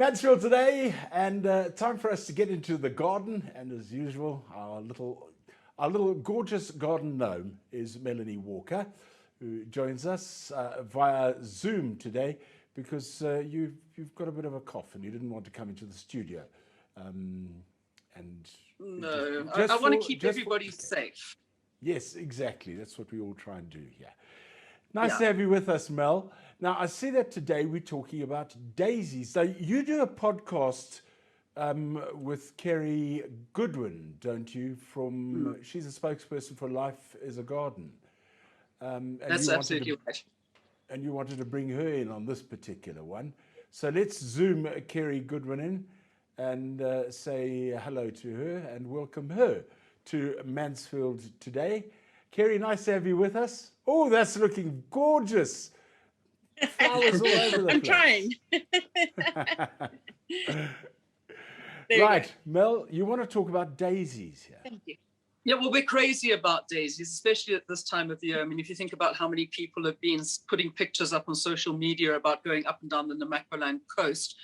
Mansfield today, and time for us to get into the garden. And as usual, our little gorgeous garden gnome is Melanie Walker, who joins us via Zoom today because you've got a bit of a cough and you didn't want to come into the studio. No, I want to keep everybody safe. Yes, exactly. That's what we all try and do here. Nice to have you with us, Mel. Now, I see that today we're talking about daisies. So you do a podcast with Kerry Goodwin, don't you? She's a spokesperson for Life is a Garden. That's absolutely right. And you wanted to bring her in on this particular one. So let's Zoom Kerry Goodwin in and say hello to her and welcome her to Mansfield today. Kerry, nice to have you with us. Oh, that's looking gorgeous. Flowers all over the I'm place. trying. Right, Mel, you want to talk about daisies here? Thank you. Yeah, well, we're crazy about daisies, especially at this time of the year. I mean, if you think about how many people have been putting pictures up on social media about going up and down the Namaqualand coast,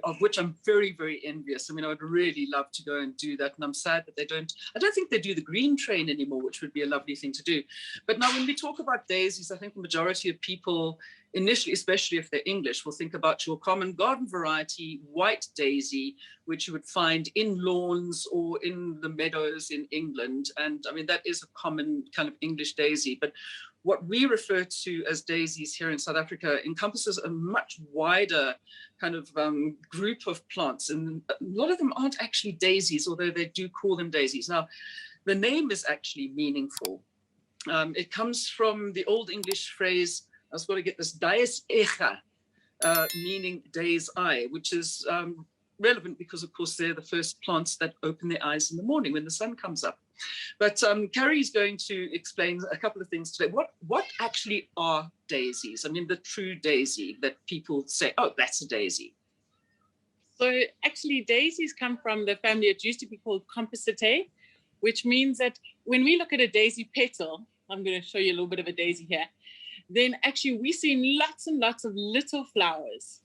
of which I'm very, very envious. I mean, I would really love to go and do that. And I'm sad that I don't think they do the green train anymore, which would be a lovely thing to do. But now when we talk about daisies, I think the majority of people initially, especially if they're English, will think about your common garden variety, white daisy, which you would find in lawns or in the meadows in England. And I mean, that is a common kind of English daisy. But what we refer to as daisies here in South Africa encompasses a much wider kind of group of plants. And a lot of them aren't actually daisies, although they do call them daisies. Now, the name is actually meaningful. It comes from the Old English phrase, I was going to get this, daes echa, meaning day's eye, which is relevant because, of course, they're the first plants that open their eyes in the morning when the sun comes up. But Carrie is going to explain a couple of things today. What actually are daisies? I mean, the true daisy that people say, oh, that's a daisy. So actually, daisies come from the family. It used to be called Compositae, which means that when we look at a daisy petal, I'm going to show you a little bit of a daisy here, then actually we see lots and lots of little flowers.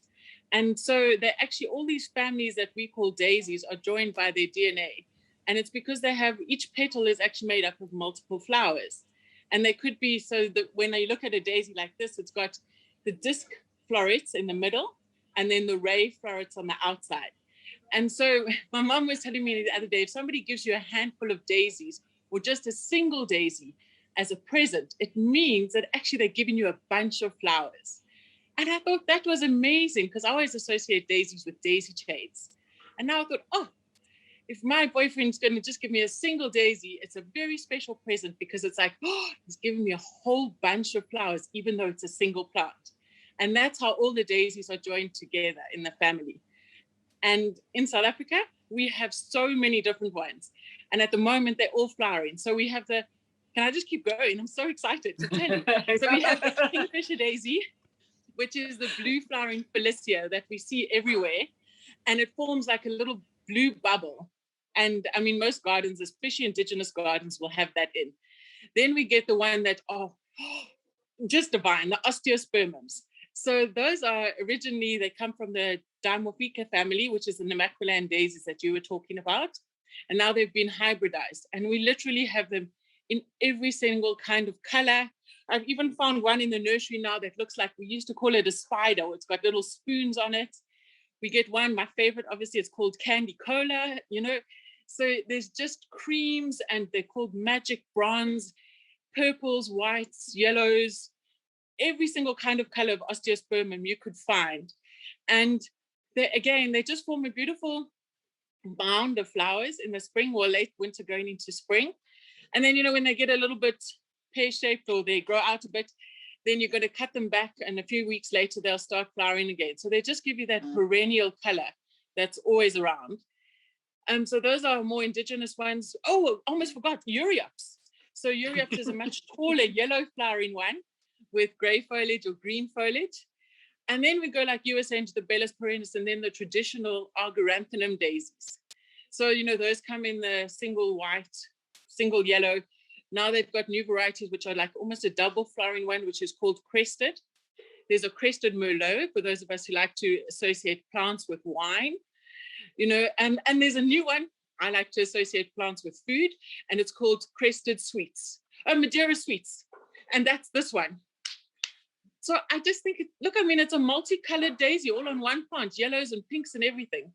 And so they're actually, all these families that we call daisies are joined by their DNA. And it's because they have, each petal is actually made up of multiple flowers. And they could be, so that when you look at a daisy like this, it's got the disc florets in the middle and then the ray florets on the outside. And so my mom was telling me the other day, if somebody gives you a handful of daisies or just a single daisy as a present, it means that actually they're giving you a bunch of flowers. And I thought that was amazing because I always associate daisies with daisy chains. And now I thought, oh, if my boyfriend's going to just give me a single daisy, it's a very special present because it's like, oh, he's giving me a whole bunch of flowers, even though it's a single plant. And that's how all the daisies are joined together in the family. And in South Africa, we have so many different ones. And at the moment, they're all flowering. So we have can I just keep going? I'm so excited to tell you. So we have the kingfisher daisy, which is the blue flowering Felicia that we see everywhere. And it forms like a little blue bubble. And I mean, most gardens, especially indigenous gardens, will have that in. Then we get the one that, just divine, the osteospermums. So those are originally, they come from the Dimorphica family, which is the Namaqualand daisies that you were talking about. And now they've been hybridized. And we literally have them in every single kind of color. I've even found one in the nursery now that looks like, we used to call it a spider. It's got little spoons on it. We get one, my favorite, obviously, it's called Candy Cola, So there's just creams and they're called magic bronze, purples, whites, yellows, every single kind of color of osteospermum you could find. And they just form a beautiful mound of flowers in the spring or late winter going into spring. And then, when they get a little bit pear-shaped or they grow out a bit, then you're going to cut them back and a few weeks later, they'll start flowering again. So they just give you that perennial color that's always around. So those are more indigenous ones. Oh, almost forgot, Euryopes. So Euryopes is a much taller yellow flowering one with gray foliage or green foliage. And then we go like you were saying to the Bellus perennis and then the traditional Argyranthemum daisies. So, those come in the single white, single yellow. Now they've got new varieties, which are like almost a double flowering one, which is called crested. There's a crested merlot for those of us who like to associate plants with wine, and there's a new one. I like to associate plants with food, and it's called crested sweets, Madeira sweets. And that's this one. So I just think, it's a multicolored daisy all on one plant, yellows and pinks and everything.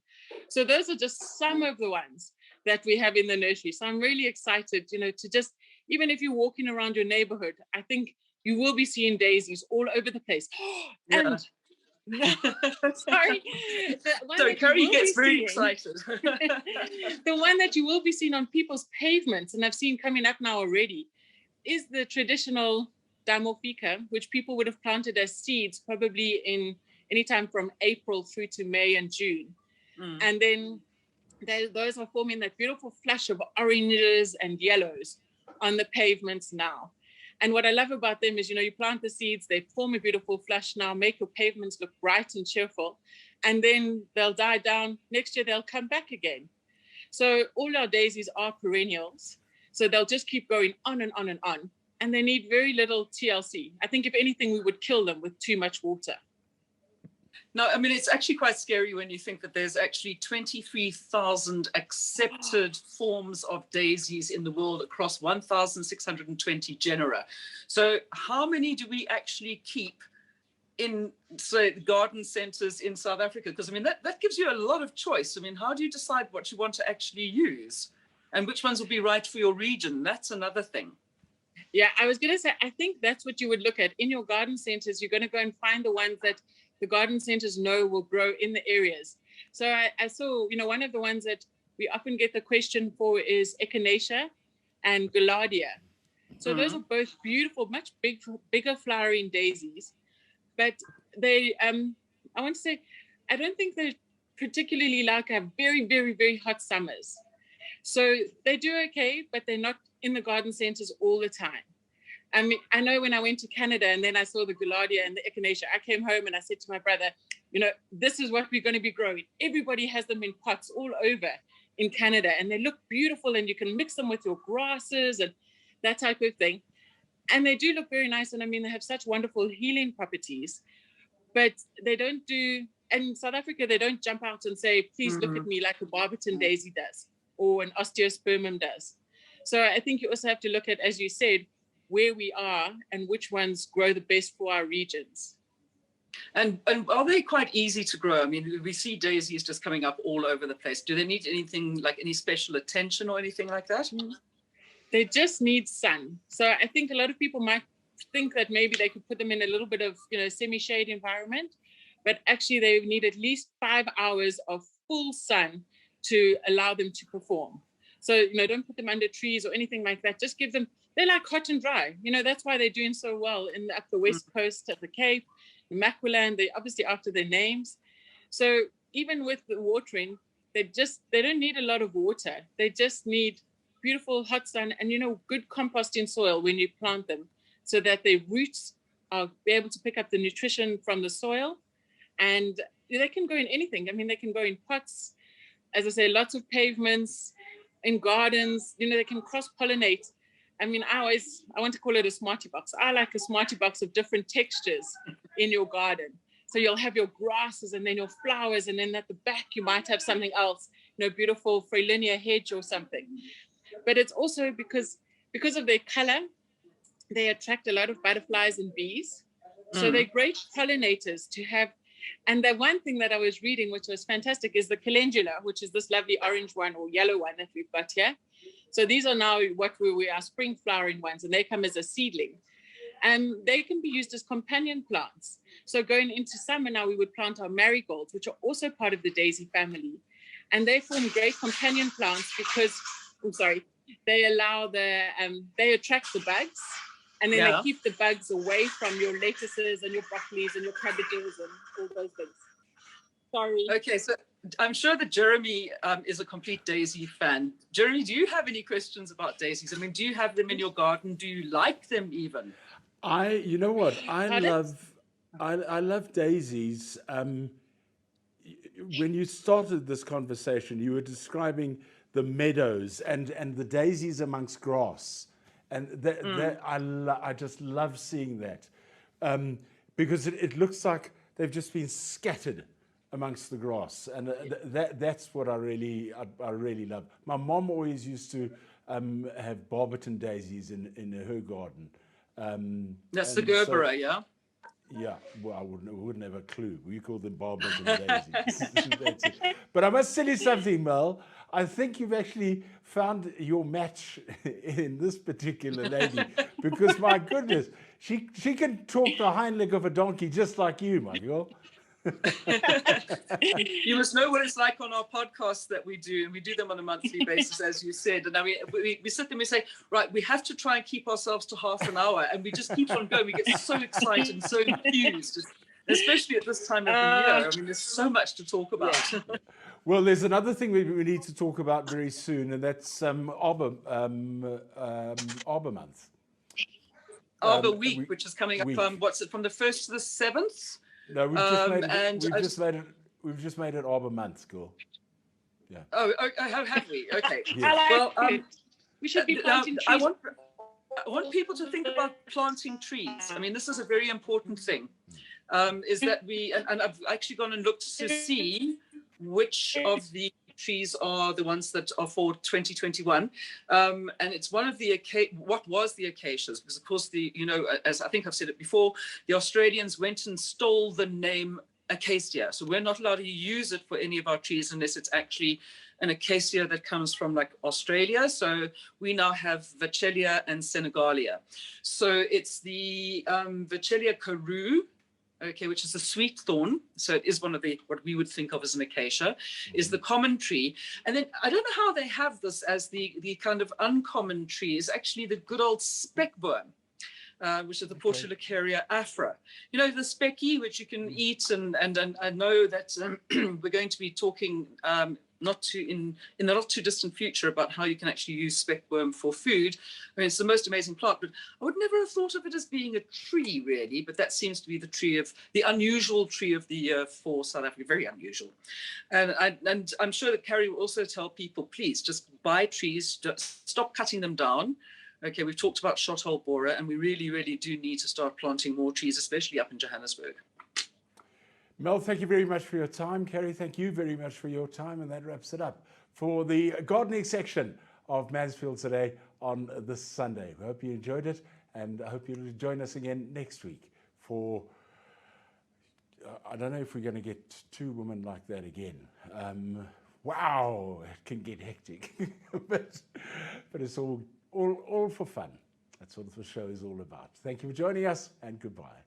So those are just some of the ones that we have in the nursery. So I'm really excited, to just, even if you're walking around your neighborhood, I think you will be seeing daisies all over the place. Yeah. And sorry. So Carrie gets very excited. The one that you will be seeing on people's pavements, and I've seen coming up now already, is the traditional Dimorphica, which people would have planted as seeds probably in anytime from April through to May and June. And then those are forming that beautiful flush of oranges and yellows on the pavements now. And what I love about them is, you plant the seeds, they form a beautiful flush now, make your pavements look bright and cheerful, and then they'll die down. Next year, they'll come back again. So all our daisies are perennials. So they'll just keep going on and on and on. And they need very little TLC. I think if anything, we would kill them with too much water. No, it's actually quite scary when you think that there's actually 23,000 accepted forms of daisies in the world across 1,620 genera. So how many do we actually keep in, say, garden centers in South Africa? Because, that gives you a lot of choice. How do you decide what you want to actually use and which ones will be right for your region? That's another thing. Yeah, I was going to say, I think that's what you would look at. In your garden centers, you're going to go and find the ones that the garden centers know will grow in the areas. So I saw, one of the ones that we often get the question for is Echinacea and Gaillardia. So those are both beautiful, much bigger flowering daisies. But they, I want to say, I don't think they particularly have very, very, very hot summers. So they do okay, but they're not in the garden centers all the time. I know when I went to Canada and then I saw the Gaillardia and the Echinacea, I came home and I said to my brother, this is what we're going to be growing. Everybody has them in pots all over in Canada, and they look beautiful, and you can mix them with your grasses and that type of thing. And they do look very nice. And they have such wonderful healing properties, but they don't do, in South Africa, they don't jump out and say, please look at me like a Barberton daisy does or an osteospermum does. So I think you also have to look at, as you said, where we are and which ones grow the best for our regions. And are they quite easy to grow? We see daisies just coming up all over the place. Do they need anything like any special attention or anything like that? They just need sun. So I think a lot of people might think that maybe they could put them in a little bit of, semi-shade environment, but actually they need at least 5 hours of full sun to allow them to perform. So, don't put them under trees or anything like that. Just give them, they're like hot and dry. They are doing so well up the West Coast, at the Cape, the Maquiland, they obviously after their names. So even with the watering, they don't need a lot of water. They just need beautiful hot sun and, good composting soil when you plant them so that their roots are be able to pick up the nutrition from the soil. And they can go in anything. They can go in pots, as I say, lots of pavements, in gardens, they can cross-pollinate. I want to call it a smarty box. I like a smarty box of different textures in your garden. So you'll have your grasses and then your flowers, and then at the back you might have something else, beautiful Fralinia hedge or something. But it's also because of their color, they attract a lot of butterflies and bees. So they're great pollinators to have. And the one thing that I was reading, which was fantastic, is the calendula, which is this lovely orange one or yellow one that we've got here. So these are now what we are spring flowering ones, and they come as a seedling. And they can be used as companion plants. So going into summer now, we would plant our marigolds, which are also part of the daisy family. And they form great companion plants because, they allow they attract the bugs. And then they keep the bugs away from your lettuces and your broccolis and your cabbages and all those things. Sorry. Okay, so I'm sure that Jeremy is a complete daisy fan. Jeremy, do you have any questions about daisies? Do you have them in your garden? Do you like them even? You know what? I love daisies. When you started this conversation, you were describing the meadows and the daisies amongst grass. And I just love seeing that. because it looks like they've just been scattered amongst the grass, and that's what I really love. My mom always used to have Barberton daisies in her garden. That's the Gerbera, yeah? Yeah, well, I wouldn't have a clue. We call them Barberton daisies. That's it. But I must tell you something, Mel. I think you've actually found your match in this particular lady, because my goodness, she can talk the hind leg of a donkey just like you, my girl. You must know what it's like on our podcasts that we do, and we do them on a monthly basis, as you said. And we sit there and we say, right, we have to try and keep ourselves to half an hour, and we just keep on going. We get so excited and so enthused, especially at this time of the year. I mean, there's so much to talk about. Yeah. Well, there's another thing we need to talk about very soon, and that's Arbor Month. Arbor Week, which is coming up from from the 1st to the 7th. No, we've just made it Arbor Month, girl. Yeah. Oh, have we? Okay. Yes. Well, we should be planting trees. I want people to think about planting trees. I mean, this is a very important thing. Is that and I've actually gone and looked to see which of the trees are the ones that are for 2021, and it's one of the what was the acacias, because of course as I think I've said it before, the Australians went and stole the name acacia, so we're not allowed to use it for any of our trees unless it's actually an acacia that comes from like Australia. So we now have Vachelia and Senegalia. So it's the Vachelia Karoo, okay, which is a sweet thorn. So it is one of what we would think of as an acacia, is the common tree. And then I don't know how they have this as the kind of uncommon tree is actually the good old speckworm, which is the Portulacaria afra. You know, the specky, which you can eat, and I know that we're going to be talking in the not too distant future about how you can actually use speckworm for food. I mean, it's the most amazing plant, but I would never have thought of it as being a tree, really. But that seems to be the unusual tree of the year for South Africa, very unusual. And I'm sure that Carrie will also tell people, please just buy trees, stop cutting them down. Okay, we've talked about shothole borer, and we really, really do need to start planting more trees, especially up in Johannesburg. Mel, thank you very much for your time. Carrie, thank you very much for your time. And that wraps it up for the gardening section of Mansfield Today on this Sunday. We hope you enjoyed it, and I hope you'll join us again next week for, I don't know if we're going to get two women like that again. Wow, it can get hectic, but it's all for fun. That's what the show is all about. Thank you for joining us, and goodbye.